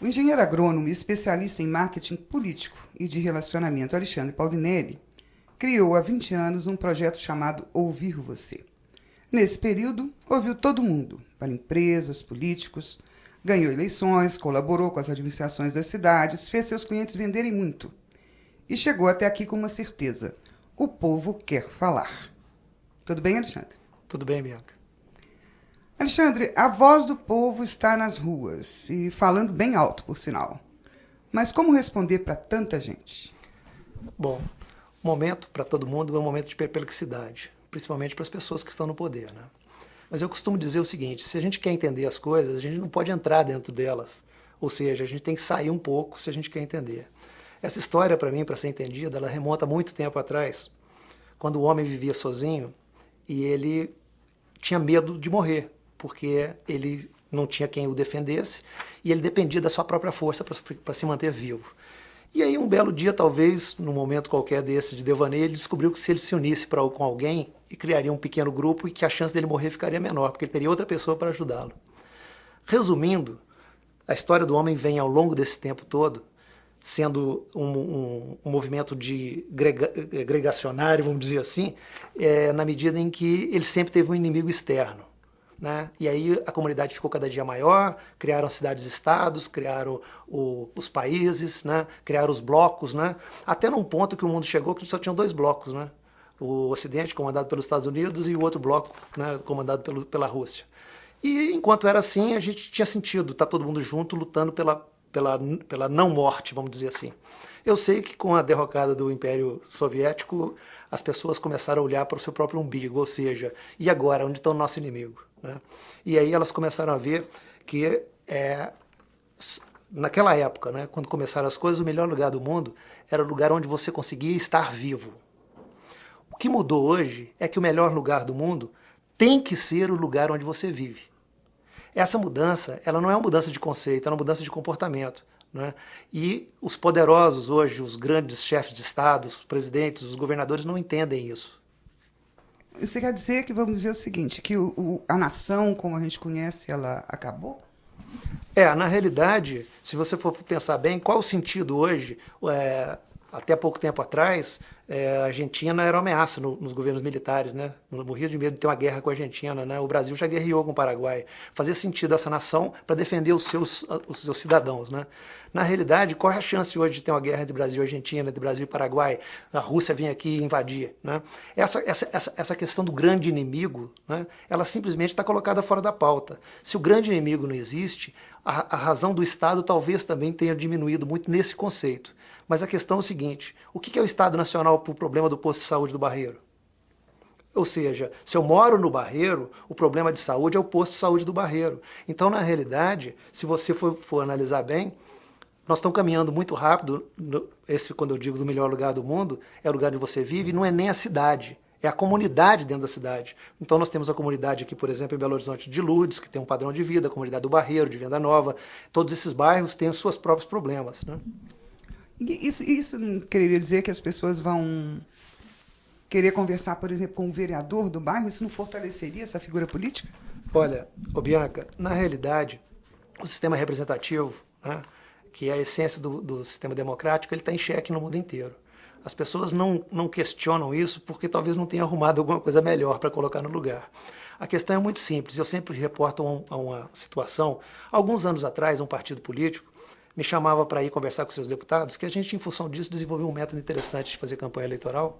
engenheiro agrônomo e especialista em marketing político e de relacionamento, Alexandre Paulinelli, criou há 20 anos um projeto chamado Ouvir Você. Nesse período, ouviu todo mundo, para empresas, políticos, ganhou eleições, colaborou com as administrações das cidades, fez seus clientes venderem muito. E chegou até aqui com uma certeza: o povo quer falar. Tudo bem, Alexandre? Tudo bem, Bianca. Alexandre, a voz do povo está nas ruas e falando bem alto, por sinal. Mas como responder para tanta gente? Bom, o momento para todo mundo é um momento de perplexidade, principalmente para as pessoas que estão no poder, né? Mas eu costumo dizer o seguinte: se a gente quer entender as coisas, a gente não pode entrar dentro delas. Ou seja, a gente tem que sair um pouco se a gente quer entender. Essa história, para mim, para ser entendida, ela remonta muito tempo atrás, quando o homem vivia sozinho e ele tinha medo de morrer, porque ele não tinha quem o defendesse e ele dependia da sua própria força para se manter vivo. E aí, um belo dia, talvez, num momento qualquer desse de devaneio, ele descobriu que se ele se unisse com alguém, e criaria um pequeno grupo e que a chance dele morrer ficaria menor, porque ele teria outra pessoa para ajudá-lo. Resumindo, a história do homem vem ao longo desse tempo todo sendo um movimento de gregacionário, vamos dizer assim, na medida em que ele sempre teve um inimigo externo, né? E aí a comunidade ficou cada dia maior, criaram cidades-estados, criaram os países, né? Criaram os blocos, né? Até num ponto que o mundo chegou que só tinham dois blocos, né? O Ocidente, comandado pelos Estados Unidos, e o outro bloco, né, comandado pela Rússia. E enquanto era assim, a gente tinha sentido estar todo mundo junto, lutando pela não morte, vamos dizer assim. Eu sei que com a derrocada do Império Soviético, as pessoas começaram a olhar para o seu próprio umbigo, ou seja, e agora, onde está o nosso inimigo? Né? E aí elas começaram a ver que naquela época, né, quando começaram as coisas, o melhor lugar do mundo era o lugar onde você conseguia estar vivo. O que mudou hoje é que o melhor lugar do mundo tem que ser o lugar onde você vive. Essa mudança, ela não é uma mudança de conceito, é uma mudança de comportamento, né? E os poderosos hoje, os grandes chefes de Estado, os presidentes, os governadores não entendem isso. Você quer dizer que, vamos dizer o seguinte, que a nação, como a gente conhece, ela acabou? Na realidade, se você for pensar bem, qual o sentido hoje? Até pouco tempo atrás, a Argentina era uma ameaça nos governos militares, né? Eu morria de medo de ter uma guerra com a Argentina, né? O Brasil já guerreou com o Paraguai. Fazia sentido essa nação para defender os seus cidadãos, né? Na realidade, qual é a chance hoje de ter uma guerra entre Brasil e Argentina, entre Brasil e Paraguai, a Rússia vir aqui e invadir, né? Essa questão do grande inimigo, né? Ela simplesmente está colocada fora da pauta. Se o grande inimigo não existe, a razão do Estado talvez também tenha diminuído muito nesse conceito. Mas a questão é o seguinte: o que é o Estado Nacional para o problema do posto de saúde do Barreiro? Ou seja, se eu moro no Barreiro, o problema de saúde é o posto de saúde do Barreiro. Então, na realidade, se você for analisar bem, nós estamos caminhando muito rápido. Quando eu digo do melhor lugar do mundo, é o lugar onde você vive, não é nem a cidade. É a comunidade dentro da cidade. Então nós temos a comunidade aqui, por exemplo, em Belo Horizonte de Lourdes, que tem um padrão de vida, a comunidade do Barreiro, de Venda Nova. Todos esses bairros têm os seus próprios problemas, né? Isso não quereria dizer que as pessoas vão querer conversar, por exemplo, com o vereador do bairro? Isso não fortaleceria essa figura política? Olha, Bianca, na realidade, o sistema representativo, né, que é a essência do sistema democrático, ele está em xeque no mundo inteiro. As pessoas não questionam isso porque talvez não tenham arrumado alguma coisa melhor para colocar no lugar. A questão é muito simples. Eu sempre reporto a uma situação. Alguns anos atrás, um partido político me chamava para ir conversar com seus deputados, que a gente, em função disso, desenvolveu um método interessante de fazer campanha eleitoral,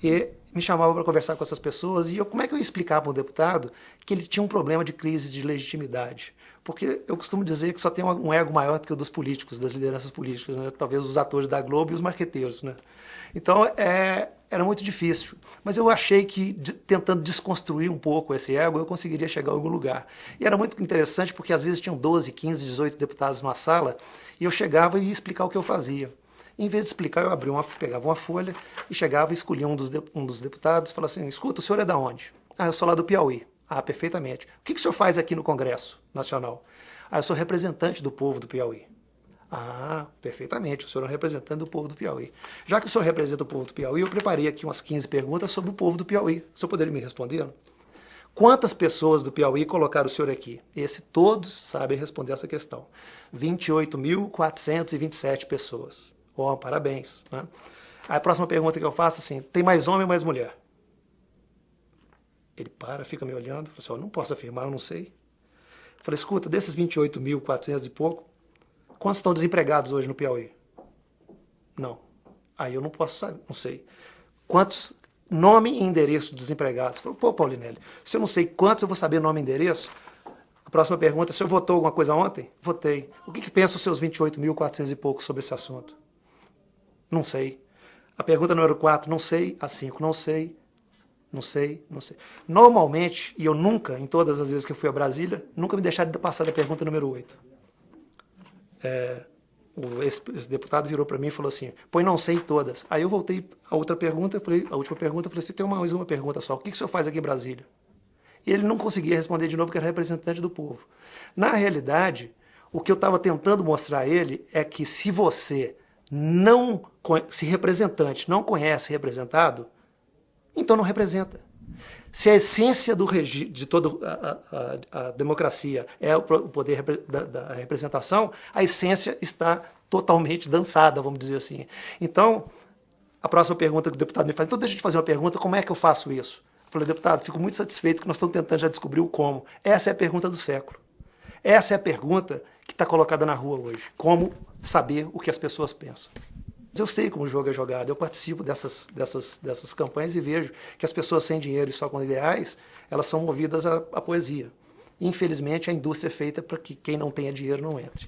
e me chamava para conversar com essas pessoas, e como é que eu ia explicar para o deputado que ele tinha um problema de crise de legitimidade? Porque eu costumo dizer que só tem um ego maior do que o dos políticos, das lideranças políticas, né? Talvez os atores da Globo e os marqueteiros, né? Então, era muito difícil. Mas eu achei que, tentando desconstruir um pouco esse ego, eu conseguiria chegar a algum lugar. E era muito interessante porque, às vezes, tinham 12, 15, 18 deputados numa sala e eu chegava e ia explicar o que eu fazia. Em vez de explicar, eu pegava uma folha e chegava e escolhia um dos deputados e falava assim: escuta, o senhor é da onde? Ah, eu sou lá do Piauí. Ah, perfeitamente. O que o senhor faz aqui no Congresso Nacional? Ah, eu sou representante do povo do Piauí. Ah, perfeitamente, o senhor é um representante do povo do Piauí. Já que o senhor representa o povo do Piauí, eu preparei aqui umas 15 perguntas sobre o povo do Piauí. O senhor poderia me responder? Quantas pessoas do Piauí colocaram o senhor aqui? Todos sabem responder essa questão. 28.427 pessoas. Oh, parabéns. Né? Aí a próxima pergunta que eu faço assim, tem mais homem ou mais mulher? Ele fica me olhando, fala assim, não posso afirmar, eu não sei. Eu falei, escuta, desses 28.400 e pouco, quantos estão desempregados hoje no Piauí? Não. Aí eu não posso saber, não sei. Quantos, nome e endereço dos desempregados? Eu falei, pô, Paulinelli, se eu não sei quantos, eu vou saber nome e endereço? A próxima pergunta, o senhor votou alguma coisa ontem? Votei. O que pensam os seus 28.400 e poucos sobre esse assunto? Não sei. A pergunta número 4, não sei. A 5, não sei. Não sei, não sei. Normalmente, e eu nunca, em todas as vezes que eu fui a Brasília, nunca me deixaram de passar da pergunta número 8. Esse deputado virou para mim e falou assim, pois não sei todas. Aí eu voltei a outra pergunta, a última pergunta, eu falei, você tem mais uma pergunta só, o que o senhor faz aqui em Brasília? E ele não conseguia responder de novo, que era representante do povo. Na realidade, o que eu estava tentando mostrar a ele é que se você se representante não conhece representado, então não representa. Se a essência de toda a democracia é o poder da representação, a essência está totalmente dançada, vamos dizer assim. Então, a próxima pergunta que o deputado me faz, então deixa eu te fazer uma pergunta, como é que eu faço isso? Eu falei, deputado, fico muito satisfeito que nós estamos tentando já descobrir o como. Essa é a pergunta do século. Essa é a pergunta que está colocada na rua hoje. Como saber o que as pessoas pensam? Eu sei como o jogo é jogado, eu participo dessas campanhas e vejo que as pessoas sem dinheiro e só com ideais, elas são movidas à poesia. Infelizmente, a indústria é feita para que quem não tenha dinheiro não entre.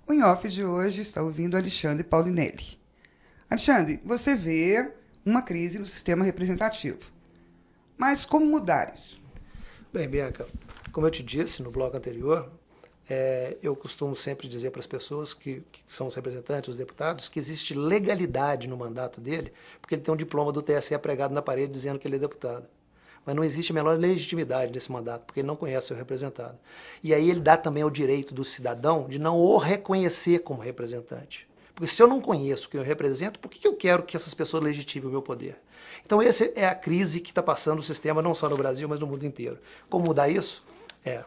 O Em Off de hoje está ouvindo Alexandre Paulinelli. Alexandre, você vê uma crise no sistema representativo. Mas como mudar isso? Bem, Bianca, como eu te disse no bloco anterior, eu costumo sempre dizer para as pessoas que são os representantes, os deputados, que existe legalidade no mandato dele, porque ele tem um diploma do TSE pregado na parede dizendo que ele é deputado. Mas não existe a menor legitimidade nesse mandato, porque ele não conhece o seu representado. E aí ele dá também o direito do cidadão de não o reconhecer como representante. Porque se eu não conheço quem eu represento, por que eu quero que essas pessoas legitimem o meu poder? Então essa é a crise que está passando o sistema, não só no Brasil, mas no mundo inteiro. Como mudar isso? É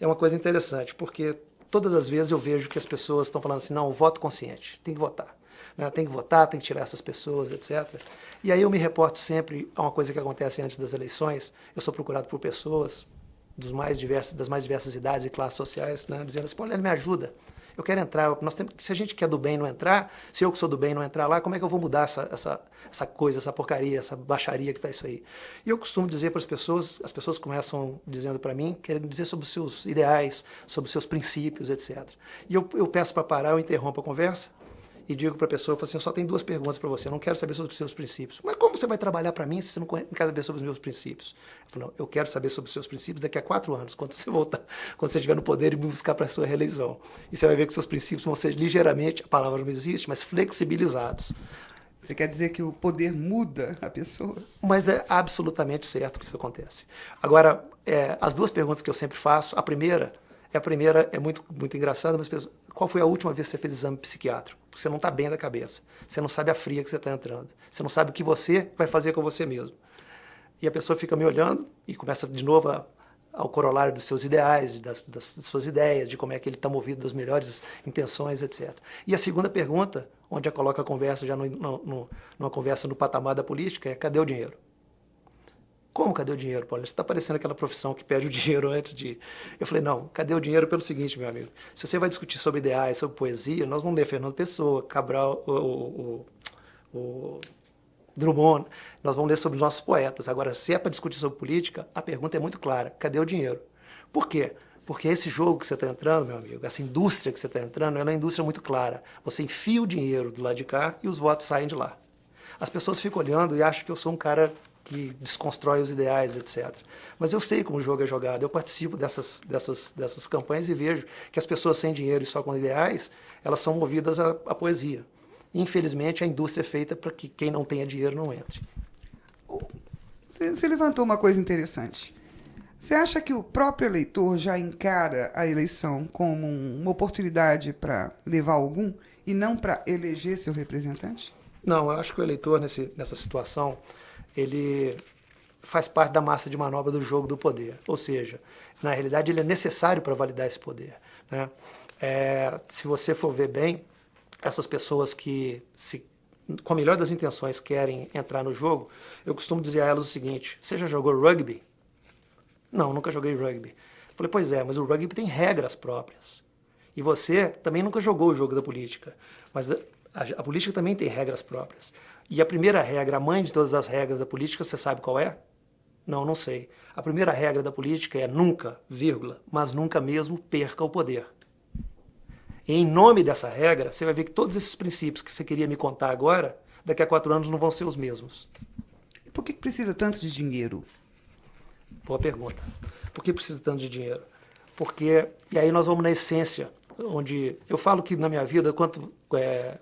uma coisa interessante, porque todas as vezes eu vejo que as pessoas estão falando assim, não, voto consciente, tem que votar. Né? Tem que votar, tem que tirar essas pessoas, etc. E aí eu me reporto sempre a uma coisa que acontece antes das eleições. Eu sou procurado por pessoas das mais diversas idades e classes sociais, né? Dizendo assim, Paulinelli, me ajuda. Eu quero entrar, se a gente quer do bem não entrar, se eu que sou do bem não entrar lá, como é que eu vou mudar essa coisa, essa porcaria, essa baixaria que está isso aí? E eu costumo dizer para as pessoas começam dizendo para mim, querendo dizer sobre os seus ideais, sobre os seus princípios, etc. E eu peço para parar, eu interrompo a conversa e digo para a pessoa, eu falo assim, eu só tenho 2 perguntas para você, eu não quero saber sobre os seus princípios. Mas como você vai trabalhar para mim se você não quer saber sobre os meus princípios? Eu falo, não, eu quero saber sobre os seus princípios daqui a 4 anos, quando você voltar, quando você estiver no poder e me buscar para a sua reeleição. E você vai ver que seus princípios vão ser ligeiramente, a palavra não existe, mas flexibilizados. Você quer dizer que o poder muda a pessoa? Mas é absolutamente certo que isso acontece. Agora, as 2 perguntas que eu sempre faço, a primeira é muito, muito engraçada, mas qual foi a última vez que você fez exame psiquiátrico? Porque você não está bem da cabeça. Você não sabe a fria que você está entrando. Você não sabe o que você vai fazer com você mesmo. E a pessoa fica me olhando e começa de novo ao corolário dos seus ideais, das suas ideias, de como é que ele está movido das melhores intenções, etc. E a segunda pergunta, onde já coloca a conversa já numa conversa no patamar da política, é cadê o dinheiro? Como cadê o dinheiro, Paulo? Você está parecendo aquela profissão que pede o dinheiro antes de... Eu falei, não, cadê o dinheiro pelo seguinte, meu amigo. Se você vai discutir sobre ideais, sobre poesia, nós vamos ler Fernando Pessoa, Cabral, o Drummond, nós vamos ler sobre os nossos poetas. Agora, se é para discutir sobre política, a pergunta é muito clara, cadê o dinheiro? Por quê? Porque esse jogo que você está entrando, meu amigo, essa indústria que você está entrando, ela é uma indústria muito clara. Você enfia o dinheiro do lado de cá e os votos saem de lá. As pessoas ficam olhando e acham que eu sou um cara que desconstrói os ideais, etc. Mas eu sei como o jogo é jogado, eu participo dessas campanhas e vejo que as pessoas sem dinheiro e só com ideais, elas são movidas à poesia. Infelizmente, a indústria é feita para que quem não tenha dinheiro não entre. Você levantou uma coisa interessante. Você acha que o próprio eleitor já encara a eleição como uma oportunidade para levar algum e não para eleger seu representante? Não, eu acho que o eleitor, nessa situação, ele faz parte da massa de manobra do jogo do poder. Ou seja, na realidade, ele é necessário para validar esse poder, né? Se você for ver bem, essas pessoas que, com a melhor das intenções, querem entrar no jogo, eu costumo dizer a elas o seguinte: você já jogou rugby? Não, nunca joguei rugby. Eu falei, pois é, mas o rugby tem regras próprias. E você também nunca jogou o jogo da política. Mas a política também tem regras próprias. E a primeira regra, a mãe de todas as regras da política, você sabe qual é? Não, não sei. A primeira regra da política é nunca, vírgula, mas nunca mesmo perca o poder. E em nome dessa regra, você vai ver que todos esses princípios que você queria me contar agora, daqui a 4 anos não vão ser os mesmos. E por que precisa tanto de dinheiro? Boa pergunta. Por que precisa tanto de dinheiro? Porque, e aí nós vamos na essência, onde eu falo que na minha vida,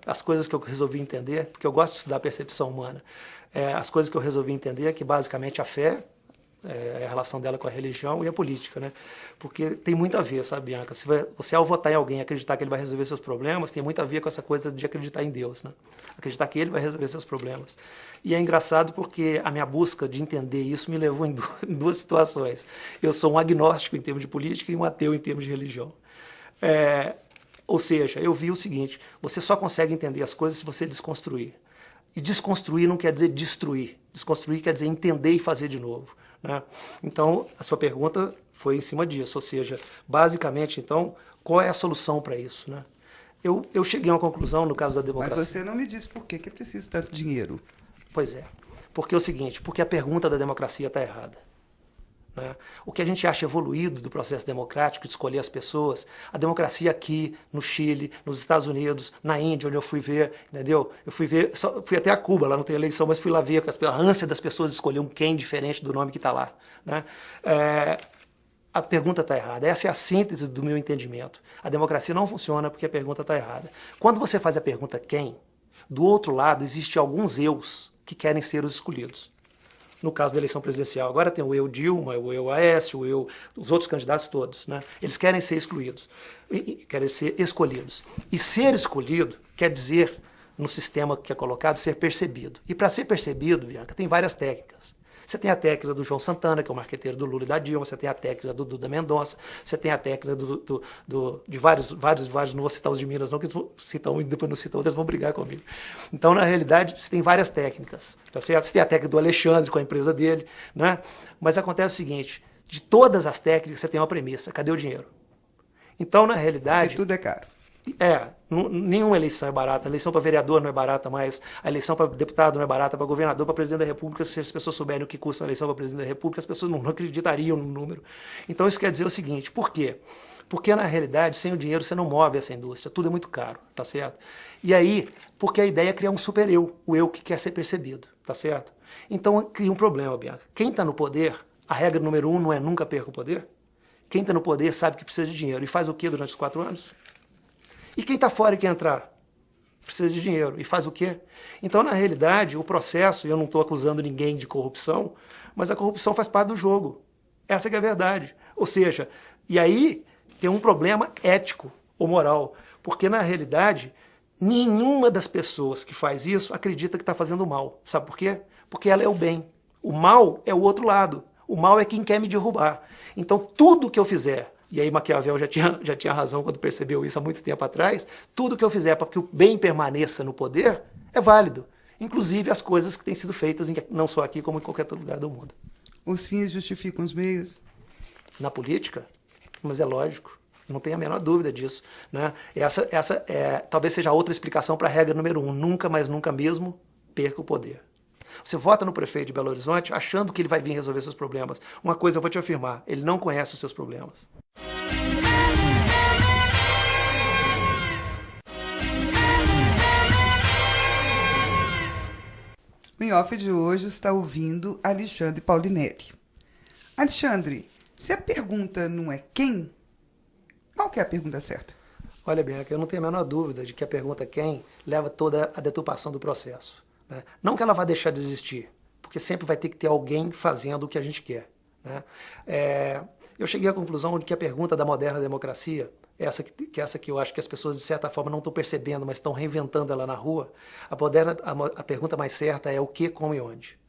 as coisas que eu resolvi entender, porque eu gosto de estudar a percepção humana, as coisas que eu resolvi entender é que basicamente a fé, a relação dela com a religião e a política, né? Porque tem muito a ver, sabe, Bianca? Você ao votar em alguém acreditar que ele vai resolver seus problemas, tem muito a ver com essa coisa de acreditar em Deus, né? Acreditar que ele vai resolver seus problemas. E é engraçado porque a minha busca de entender isso me levou em duas situações. Eu sou um agnóstico em termos de política e um ateu em termos de religião. Ou seja, eu vi o seguinte: você só consegue entender as coisas se você desconstruir. E desconstruir não quer dizer destruir. Desconstruir quer dizer entender e fazer de novo, né? Então, a sua pergunta foi em cima disso. Ou seja, basicamente, então, qual é a solução para isso, né? Eu cheguei a uma conclusão no caso da democracia. Mas você não me disse por que é preciso tanto dinheiro. Pois é. Porque é o seguinte, porque a pergunta da democracia está errada, né? O que a gente acha evoluído do processo democrático, de escolher as pessoas, a democracia aqui, no Chile, nos Estados Unidos, na Índia, onde eu fui ver, entendeu? Eu fui ver, fui até a Cuba, lá não tem eleição, mas fui lá ver a ânsia das pessoas de escolher um quem diferente do nome que está lá, né? A pergunta está errada. Essa é a síntese do meu entendimento. A democracia não funciona porque a pergunta está errada. Quando você faz a pergunta quem, do outro lado existe alguns eus que querem ser os escolhidos. No caso da eleição presidencial, agora tem o eu Dilma, o eu Aécio, os outros candidatos todos, né? Eles querem ser excluídos, querem ser escolhidos. E ser escolhido quer dizer, no sistema que é colocado, ser percebido. E para ser percebido, Bianca, tem várias técnicas. Você tem a técnica do João Santana, que é o marqueteiro do Lula e da Dilma, você tem a técnica do Duda Mendonça, você tem a técnica de vários, não vou citar os de Minas não, que eles citam um e depois não citam outros, eles vão brigar comigo. Então, na realidade, você tem várias técnicas, tá certo? Você tem a técnica do Alexandre com a empresa dele, né? Mas acontece o seguinte, de todas as técnicas você tem uma premissa: cadê o dinheiro? Então, na realidade... Porque tudo é caro. Nenhuma eleição é barata. A eleição para vereador não é barata mais, a eleição para deputado não é barata, para governador, para presidente da República. Se as pessoas souberem o que custa a eleição para presidente da República, as pessoas não acreditariam no número. Então isso quer dizer o seguinte: por quê? Porque na realidade, sem o dinheiro você não move essa indústria, tudo é muito caro, tá certo? E aí, porque a ideia é criar um super-eu, o eu que quer ser percebido, tá certo? Então cria um problema, Bianca. Quem está no poder, a regra número 1 não é nunca perca o poder? Quem está no poder sabe que precisa de dinheiro e faz o quê durante os 4 anos? E quem está fora e quer entrar? Precisa de dinheiro. E faz o quê? Então, na realidade, o processo, e eu não estou acusando ninguém de corrupção, mas a corrupção faz parte do jogo. Essa que é a verdade. Ou seja, e aí tem um problema ético ou moral. Porque, na realidade, nenhuma das pessoas que faz isso acredita que está fazendo mal. Sabe por quê? Porque ela é o bem. O mal é o outro lado. O mal é quem quer me derrubar. Então, tudo que eu fizer... E aí Maquiavel já tinha razão quando percebeu isso há muito tempo atrás. Tudo que eu fizer para que o bem permaneça no poder é válido. Inclusive as coisas que têm sido feitas, não só aqui, como em qualquer outro lugar do mundo. Os fins justificam os meios? Na política? Mas é lógico. Não tenho a menor dúvida disso, né? Essa talvez seja outra explicação para a regra número 1. Nunca, mas nunca mesmo, perca o poder. Você vota no prefeito de Belo Horizonte achando que ele vai vir resolver seus problemas. Uma coisa eu vou te afirmar: ele não conhece os seus problemas. O Em Off de hoje está ouvindo Alexandre Paulinelli. Alexandre, se a pergunta não é quem, qual que é a pergunta certa? Olha, Bianca, eu não tenho a menor dúvida de que a pergunta quem leva toda a deturpação do processo, né? Não que ela vá deixar de existir, porque sempre vai ter que ter alguém fazendo o que a gente quer, né? Eu cheguei à conclusão de que a pergunta da moderna democracia, essa que eu acho que as pessoas, de certa forma, não estão percebendo, mas estão reinventando ela na rua, a pergunta mais certa é o que, como e onde.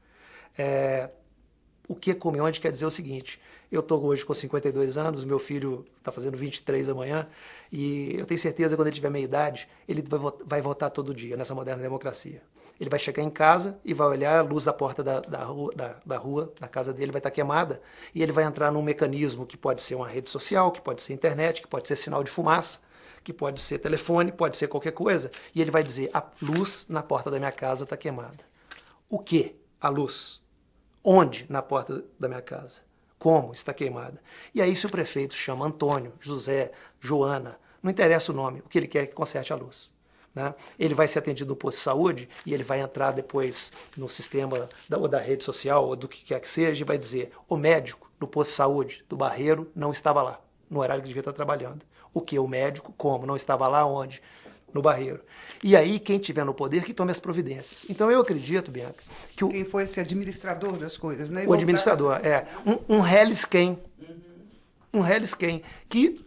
O que, como e onde quer dizer o seguinte: eu estou hoje com 52 anos, meu filho está fazendo 23 amanhã, e eu tenho certeza que quando ele tiver meia idade, ele vai votar todo dia nessa moderna democracia. Ele vai chegar em casa e vai olhar a luz da porta da rua, da casa dele vai estar queimada, e ele vai entrar num mecanismo que pode ser uma rede social, que pode ser internet, que pode ser sinal de fumaça, que pode ser telefone, pode ser qualquer coisa, e ele vai dizer: a luz na porta da minha casa está queimada. O que? A luz. Onde? Na porta da minha casa. Como está queimada. E aí, se o prefeito chama Antônio, José, Joana, não interessa o nome, o que ele quer é que conserte a luz. Né? Ele vai ser atendido no posto de saúde e ele vai entrar depois no sistema ou da rede social ou do que quer que seja e vai dizer: o médico no posto de saúde do Barreiro não estava lá, no horário que devia estar trabalhando. O que? O médico, como? Não estava lá onde? No Barreiro. E aí, quem tiver no poder que tome as providências. Então, eu acredito, Bianca, que quem foi esse administrador das coisas, né? O administrador, um Hellis quem. Um Hellis quem.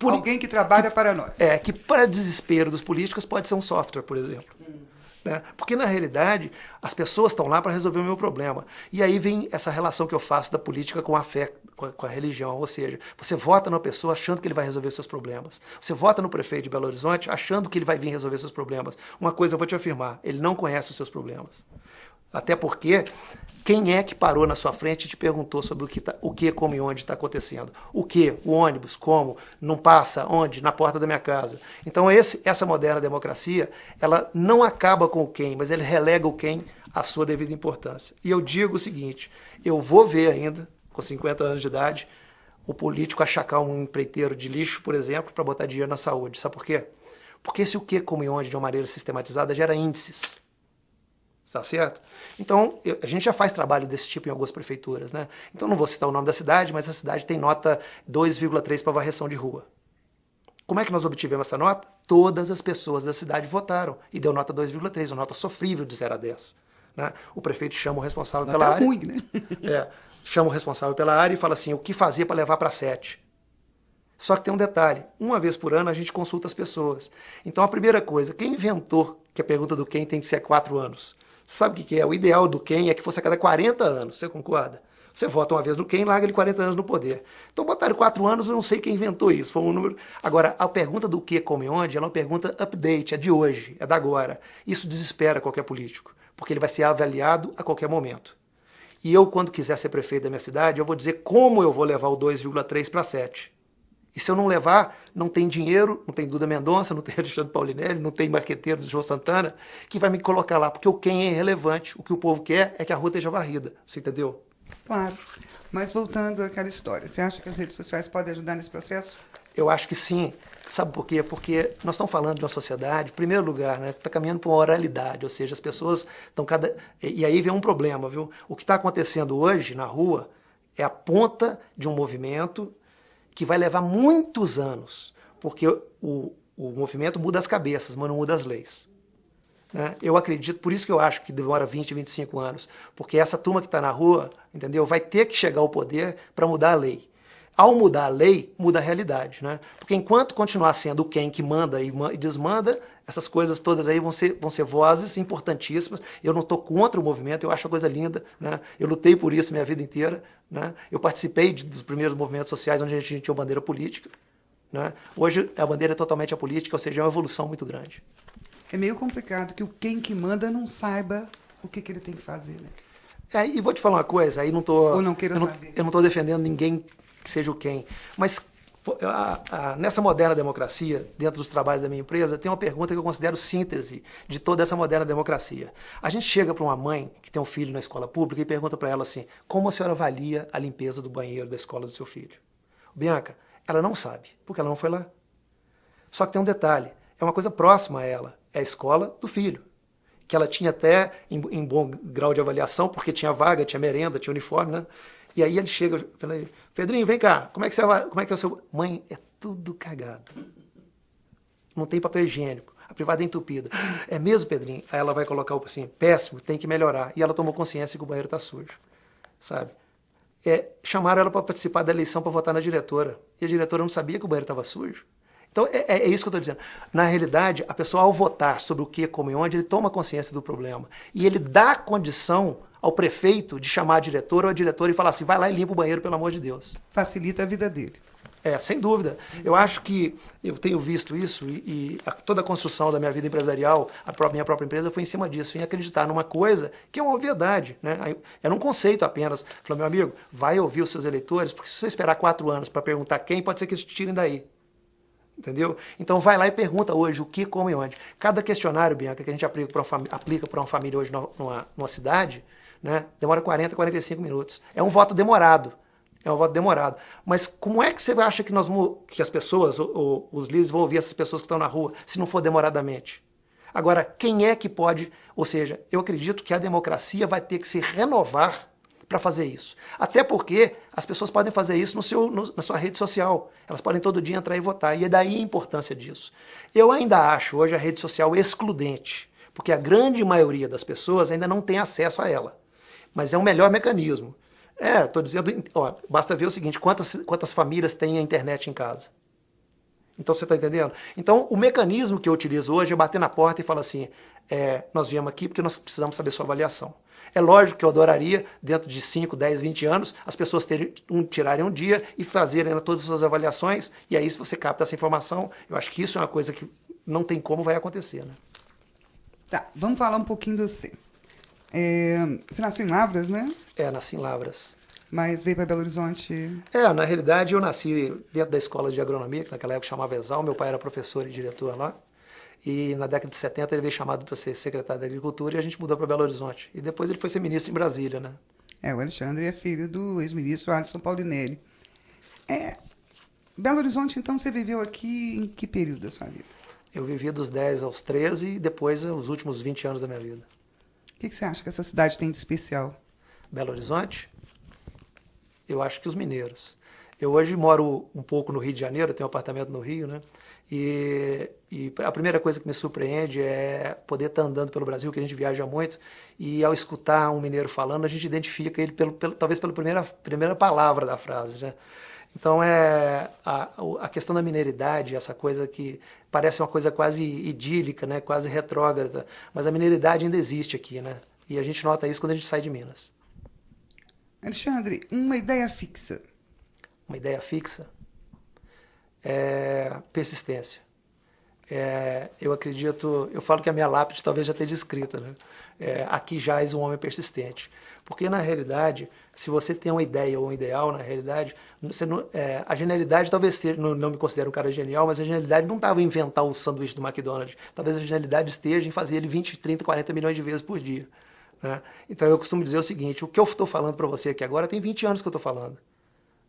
Alguém que trabalha para nós. Que para desespero dos políticos pode ser um software, por exemplo. Né? Porque, na realidade, as pessoas estão lá para resolver o meu problema. E aí vem essa relação que eu faço da política com a fé, com a religião. Ou seja, você vota numa pessoa achando que ele vai resolver seus problemas. Você vota no prefeito de Belo Horizonte achando que ele vai vir resolver seus problemas. Uma coisa eu vou te afirmar: ele não conhece os seus problemas. Até porque, quem é que parou na sua frente e te perguntou sobre o que, como e onde está acontecendo? O que? O ônibus? Como? Não passa? Onde? Na porta da minha casa. Então, essa moderna democracia, ela não acaba com o quem, mas ele relega o quem à sua devida importância. E eu digo o seguinte: eu vou ver ainda, com 50 anos de idade, o político achacar um empreiteiro de lixo, por exemplo, para botar dinheiro na saúde. Sabe por quê? Porque esse o que, como e onde, de uma maneira sistematizada, gera índices. Está certo? Então, a gente já faz trabalho desse tipo em algumas prefeituras, né? Então, não vou citar o nome da cidade, mas a cidade tem nota 2,3 para varreção de rua. Como é que nós obtivemos essa nota? Todas as pessoas da cidade votaram e deu nota 2,3, uma nota sofrível de 0 a 10. Né? O prefeito chama o responsável pela área. Ruim, né? Chama o responsável pela área e fala assim: o que fazer para levar para 7? Só que tem um detalhe: uma vez por ano a gente consulta as pessoas. Então, a primeira coisa, quem inventou que a pergunta do quem tem que ser 4 anos? Sabe o que é? O ideal do quem é que fosse a cada 40 anos, você concorda? Você vota uma vez no quem, larga ele 40 anos no poder. Então botaram 4 anos, eu não sei quem inventou isso, foi um número. Agora, a pergunta do que, como e onde, ela é uma pergunta update, é de hoje, é da agora. Isso desespera qualquer político, porque ele vai ser avaliado a qualquer momento. E eu, quando quiser ser prefeito da minha cidade, eu vou dizer como eu vou levar o 2,3 para 7. E se eu não levar, não tem dinheiro, não tem Duda Mendonça, não tem Alexandre Paulinelli, não tem marqueteiro do João Santana, que vai me colocar lá, porque o quem é irrelevante. O que o povo quer é que a rua esteja varrida. Você entendeu? Claro. Mas voltando àquela história, você acha que as redes sociais podem ajudar nesse processo? Eu acho que sim. Sabe por quê? Porque nós estamos falando de uma sociedade, em primeiro lugar, né, que está caminhando para uma oralidade, ou seja, as pessoas estão E aí vem um problema, viu? O que está acontecendo hoje na rua é a ponta de um movimento que vai levar muitos anos, porque o movimento muda as cabeças, mas não muda as leis. Né? Eu acredito, por isso que eu acho que demora 20, 25 anos, porque essa turma que está na rua, entendeu, vai ter que chegar ao poder para mudar a lei. Ao mudar a lei, muda a realidade. Né? Porque enquanto continuar sendo quem que manda e desmanda, essas coisas todas aí vão ser vozes importantíssimas. Eu não estou contra o movimento, eu acho a coisa linda. Né? Eu lutei por isso minha vida inteira. Né? Eu participei dos primeiros movimentos sociais onde a gente tinha uma bandeira política. Né? Hoje a bandeira é totalmente apolítica, ou seja, é uma evolução muito grande. É meio complicado que o quem que manda não saiba o que ele tem que fazer. Né? E vou te falar uma coisa, aí não tô, ou não queira saber. Eu não estou defendendo ninguém que seja o quem, mas nessa moderna democracia, dentro dos trabalhos da minha empresa, tem uma pergunta que eu considero síntese de toda essa moderna democracia. A gente chega para uma mãe que tem um filho na escola pública e pergunta para ela assim: como a senhora avalia a limpeza do banheiro da escola do seu filho? Bianca, ela não sabe, porque ela não foi lá. Só que tem um detalhe, é uma coisa próxima a ela, é a escola do filho, que ela tinha até em bom grau de avaliação, porque tinha vaga, tinha merenda, tinha uniforme, né? E aí ele chega e fala: Pedrinho, vem cá, como é que é o seu... Mãe, é tudo cagado. Não tem papel higiênico. A privada é entupida. É mesmo, Pedrinho? Aí ela vai colocar assim: péssimo, tem que melhorar. E ela tomou consciência que o banheiro está sujo. Sabe? chamaram ela para participar da eleição para votar na diretora. E a diretora não sabia que o banheiro estava sujo. Então, é isso que eu estou dizendo. Na realidade, a pessoa, ao votar sobre o que, como e onde, ele toma consciência do problema. E ele dá condição ao prefeito de chamar a diretora ou a diretora e falar assim, vai lá e limpa o banheiro, pelo amor de Deus. Facilita a vida dele. Sem dúvida. Eu acho que eu tenho visto isso e toda a construção da minha vida empresarial, minha própria empresa, foi em cima disso, em acreditar numa coisa que é uma obviedade, né? Era um conceito apenas. Falei, meu amigo, vai ouvir os seus eleitores, porque se você esperar 4 anos para perguntar quem, pode ser que eles te tirem daí. Entendeu? Então vai lá e pergunta hoje o que, como e onde. Cada questionário, Bianca, que a gente aplica para uma família hoje numa cidade, né, demora 40, 45 minutos. É um voto demorado. É um voto demorado. Mas como é que você acha que as pessoas, os líderes vão ouvir essas pessoas que estão na rua, se não for demoradamente? Agora, quem é que pode... Ou seja, eu acredito que a democracia vai ter que se renovar para fazer isso. Até porque as pessoas podem fazer isso na sua rede social. Elas podem todo dia entrar e votar. E é daí a importância disso. Eu ainda acho hoje a rede social excludente, porque a grande maioria das pessoas ainda não tem acesso a ela. Mas é um melhor mecanismo. Estou dizendo, basta ver o seguinte, quantas famílias têm a internet em casa? Então você está entendendo? Então o mecanismo que eu utilizo hoje é bater na porta e falar assim, nós viemos aqui porque nós precisamos saber sua avaliação. É lógico que eu adoraria, dentro de 5, 10, 20 anos, as pessoas tirarem um dia e fazerem todas as suas avaliações, e aí se você capta essa informação, eu acho que isso é uma coisa que não tem como vai acontecer. Né? Tá, vamos falar um pouquinho do você. Você nasceu em Lavras, né? Nasci em Lavras. Mas veio para Belo Horizonte? Na realidade eu nasci dentro da escola de agronomia, que naquela época chamava ESAL, meu pai era professor e diretor lá. E na década de 70 ele veio chamado para ser secretário da Agricultura e a gente mudou para Belo Horizonte. E depois ele foi ser ministro em Brasília, né? O Alexandre é filho do ex-ministro Alisson Paulinelli. Belo Horizonte, então, você viveu aqui em que período da sua vida? Eu vivi dos 10 aos 13 e depois os últimos 20 anos da minha vida. O que você acha que essa cidade tem de especial? Belo Horizonte? Eu acho que os mineiros. Eu hoje moro um pouco no Rio de Janeiro, tenho um apartamento no Rio, né? E a primeira coisa que me surpreende é poder estar andando pelo Brasil, que a gente viaja muito, e ao escutar um mineiro falando, a gente identifica ele talvez pela primeira palavra da frase, né? Então a questão da mineiridade, essa coisa que parece uma coisa quase idílica, né? Quase retrógrada, mas a mineiridade ainda existe aqui, né? E a gente nota isso quando a gente sai de Minas. Alexandre, uma ideia fixa. Uma ideia fixa? Persistência. Eu acredito, eu falo que a minha lápide talvez já esteja escrita, né? Aqui jaz um homem persistente. Porque, na realidade, se você tem uma ideia ou um ideal, na realidade, a genialidade talvez esteja, não me considero um cara genial, mas a genialidade não estava em inventar o sanduíche do McDonald's. Talvez a genialidade esteja em fazer ele 20, 30, 40 milhões de vezes por dia. Né? Então, eu costumo dizer o seguinte, o que eu estou falando para você aqui agora tem 20 anos que eu estou falando.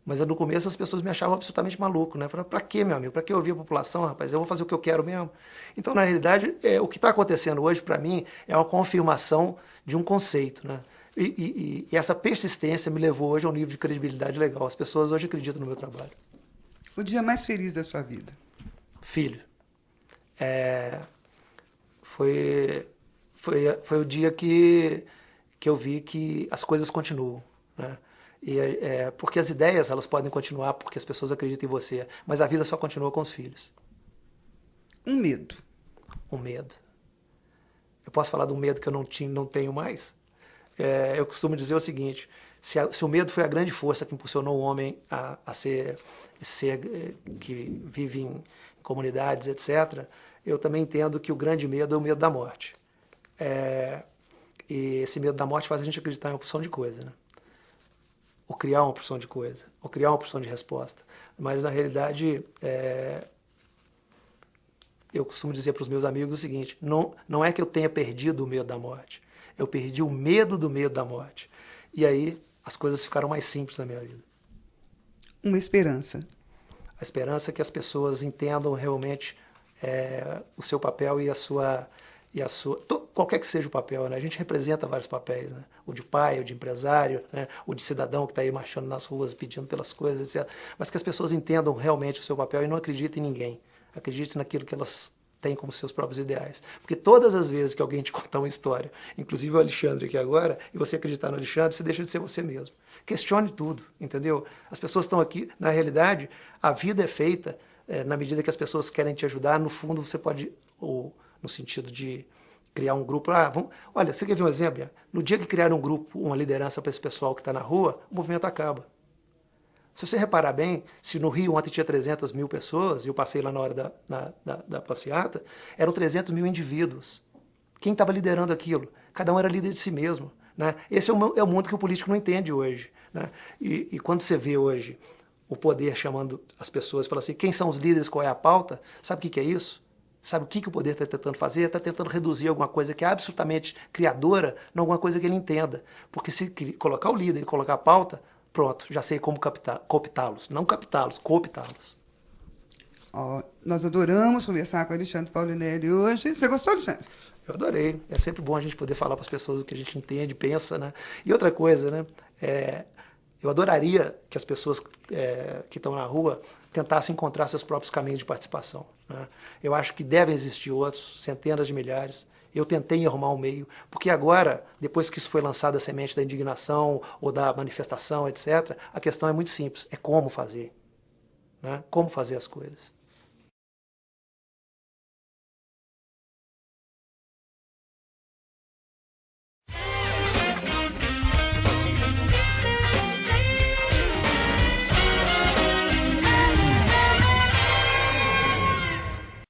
Mas no começo as pessoas me achavam absolutamente maluco, né? Falaram, pra quê, meu amigo? Pra que ouvir a população, rapaz? Eu vou fazer o que eu quero mesmo. Então, na realidade, o que está acontecendo hoje, para mim, é uma confirmação de um conceito, né? E essa persistência me levou hoje a um nível de credibilidade legal. As pessoas hoje acreditam no meu trabalho. O dia mais feliz da sua vida? Filho. Foi o dia que eu vi que as coisas continuam, né? Porque as ideias elas podem continuar porque as pessoas acreditam em você, mas a vida só continua com os filhos. Um medo. Um medo. Eu posso falar do medo que eu não tenho mais? Eu costumo dizer o seguinte, se o medo foi a grande força que impulsionou o homem a ser que vive em comunidades, etc., eu também entendo que o grande medo é o medo da morte. E esse medo da morte faz a gente acreditar em uma porção de coisa, né? Ou criar uma porção de coisa, ou criar uma porção de resposta. Mas, na realidade, eu costumo dizer para os meus amigos o seguinte, não é que eu tenha perdido o medo da morte, eu perdi o medo do medo da morte. E aí, as coisas ficaram mais simples na minha vida. Uma esperança. A esperança é que as pessoas entendam realmente o seu papel e a sua... qualquer que seja o papel, né? A gente representa vários papéis, né? O de pai, o de empresário, né? O de cidadão que está aí marchando nas ruas pedindo pelas coisas, etc. Mas que as pessoas entendam realmente o seu papel e não acreditem em ninguém. Acreditem naquilo que elas tem como seus próprios ideais. Porque todas as vezes que alguém te contar uma história, inclusive o Alexandre aqui agora, e você acreditar no Alexandre, você deixa de ser você mesmo. Questione tudo, entendeu? As pessoas estão aqui, na realidade, a vida é feita na medida que as pessoas querem te ajudar. No fundo, você pode, ou no sentido de criar um grupo. Olha, você quer ver um exemplo? No dia que criar um grupo, uma liderança para esse pessoal que está na rua, o movimento acaba. Se você reparar bem, se no Rio ontem tinha 300 mil pessoas, e eu passei lá na hora da passeata, eram 300 mil indivíduos. Quem estava liderando aquilo? Cada um era líder de si mesmo. Né? Esse é o mundo que o político não entende hoje. Né? E quando você vê hoje o poder chamando as pessoas, fala assim, quem são os líderes, qual é a pauta? Sabe o que é isso? Sabe o que o poder está tentando fazer? Está tentando reduzir alguma coisa que é absolutamente criadora, não alguma coisa que ele entenda. Porque se colocar o líder e colocar a pauta, pronto, já sei como cooptá-los. Não captá-los, cooptá-los. Nós adoramos conversar com o Alexandre Paulinelli hoje. Você gostou, Alexandre? Eu adorei. É sempre bom a gente poder falar para as pessoas o que a gente entende, pensa, né? E outra coisa, né? Eu adoraria que as pessoas que estão na rua tentassem encontrar seus próprios caminhos de participação. Né? Eu acho que devem existir outros, centenas de milhares. Eu tentei arrumar um meio, porque agora, depois que isso foi lançado a semente da indignação ou da manifestação, etc., a questão é muito simples, é como fazer. Né? Como fazer as coisas.